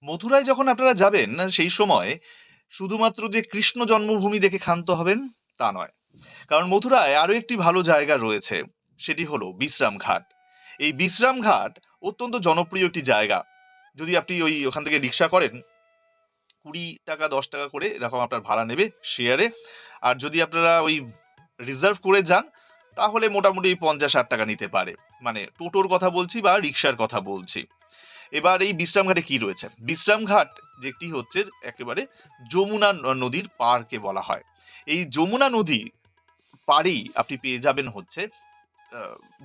মথুরায় যখন আপনারা যাবেন সেই সময় শুধুমাত্র যে কৃষ্ণ জন্মভূমি দেখে ক্ষান্ত হবেন তা নয়। কারণ মথুরায় আরো একটি ভালো জায়গা রয়েছে, সেটি হলো বিশ্রাম ঘাট। এই বিশ্রাম ঘাট অত্যন্ত জনপ্রিয় একটি জায়গা। যদি আপনি ওখান থেকে রিক্সা করেন, 20 টাকা 10 টাকা করে এরকম আপনার ভাড়া নেবে শেয়ারে। আর যদি আপনারা ওই রিজার্ভ করে যান তাহলে মোটামুটি 50-60 টাকা নিতে পারে। মানে টোটোর কথা বলছি বা রিক্সার কথা বলছি। এবার এই বিশ্রামঘাটে কি রয়েছে? বিশ্রামঘাট যেটি হচ্ছে একেবারে যমুনা নদীর পাড়কে বলা হয়। এই যমুনা নদী পাড়েই আপনি পেয়ে যাবেন হচ্ছে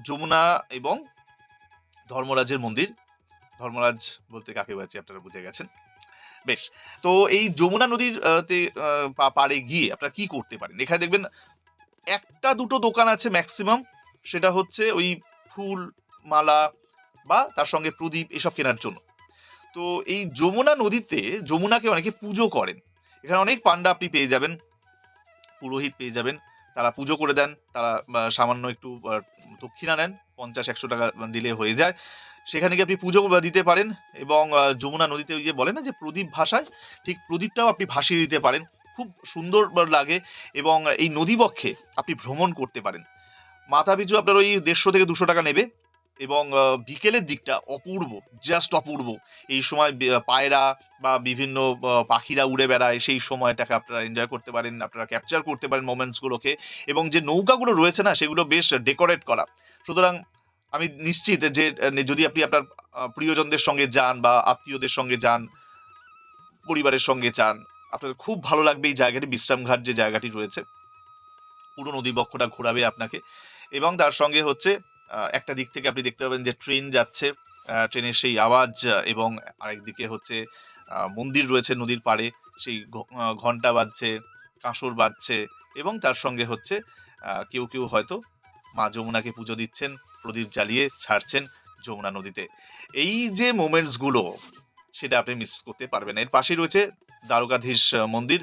যমুনা এবং ধর্মরাজের মন্দির। ধর্মরাজ বলতে কাকে বোঝাচ্ছি আপনারা বুঝে গেছেন। বেশ। তো এই যমুনা নদীর তে পাড়ে গিয়ে আপনারা কি করতে পারেন? এখানে দেখবেন 1টা 2টো দোকান আছে ম্যাক্সিমাম। সেটা হচ্ছে ওই ফুল, মালা বা তার সঙ্গে প্রদীপ এসব কেনার জন্য। তো এই যমুনা নদীতে যমুনাকে অনেকে পুজো করেন। এখানে অনেক পান্ডা আপনি পেয়ে যাবেন, পুরোহিত পেয়ে যাবেন। তারা পুজো করে দেন। তারা সামান্য একটু দক্ষিণা নেন। ৫০-১০০ টাকা দিলে হয়ে যায়। সেখানে গিয়ে আপনি পুজো দিতে পারেন এবং যমুনা নদীতে ওই যে বলে না যে প্রদীপ ভাসায়, ঠিক প্রদীপটাও আপনি ভাসিয়ে দিতে পারেন। খুব সুন্দর লাগে এবং এই নদীবক্ষে আপনি ভ্রমণ করতে পারেন। মাথাপিছু আপনার ওই ১৫০ থেকে ২০০ টাকা নেবে এবং বিকেলের দিকটা অপূর্ব, জাস্ট অপূর্ব। এই সময় পায়রা বা বিভিন্ন পাখিরা উড়ে বেড়ায়, সেই সময়টাকে আপনারা এনজয় করতে পারেন, আপনারা ক্যাপচার করতে পারেন মোমেন্টস গুলোকে এবং যে নৌকাগুলো রয়েছে না সেগুলো বেশ ডেকোরেট করা। সুতরাং আমি নিশ্চিত যে যদি আপনি আপনার প্রিয়জনদের সঙ্গে যান বা আত্মীয়দের সঙ্গে যান, পরিবারের সঙ্গে যান, আপনাদের খুব ভালো লাগবে এই জায়গাটি, বিশ্রামঘাট যে জায়গাটি রয়েছে। পুরো নদীবক্ষটা ঘোরাবে আপনাকে এবং তার সঙ্গে হচ্ছে একটা দিক থেকে আপনি দেখতে পাবেন যে ট্রেন যাচ্ছে, ট্রেনের সেই আওয়াজ এবং আরেকদিকে হচ্ছে মন্দির রয়েছে নদীর পাড়ে, সেই ঘন্টা বাজছে, কাঁসর বাজছে এবং তার সঙ্গে হচ্ছে কেউ কেউ হয়তো মা যমুনাকে পুজো দিচ্ছেন, প্রদীপ জ্বালিয়ে ছাড়ছেন যমুনা নদীতে। এই যে মোমেন্টস গুলো সেটা আপনি মিস করতে পারবেন না। এর পাশেই রয়েছে দ্বারকাধীশ মন্দির,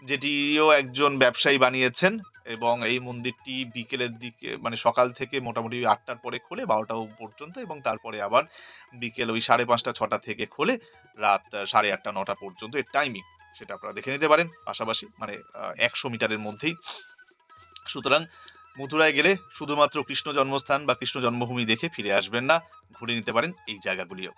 যেটিও একজন ব্যবসায়ী বানিয়েছেন এবং এই মন্দিরটি বিকেলের দিকে মানে সকাল থেকে মোটামুটি ৮টার পরে খোলে ১২টা পর্যন্ত এবং তারপরে আবার বিকেল ওই ৫:৩০-৬টা থেকে খোলে রাত ৮:৩০-৯টা পর্যন্ত এর টাইমিং। সেটা আপনারা দেখে নিতে পারেন পাশাপাশি মানে ১০০ মিটারের মধ্যেই। সুতরাং মথুরায় গেলে শুধুমাত্র কৃষ্ণ জন্মস্থান বা কৃষ্ণ জন্মভূমি দেখে ফিরে আসবেন না। ঘুরে নিতে পারেন এই জায়গাগুলিও।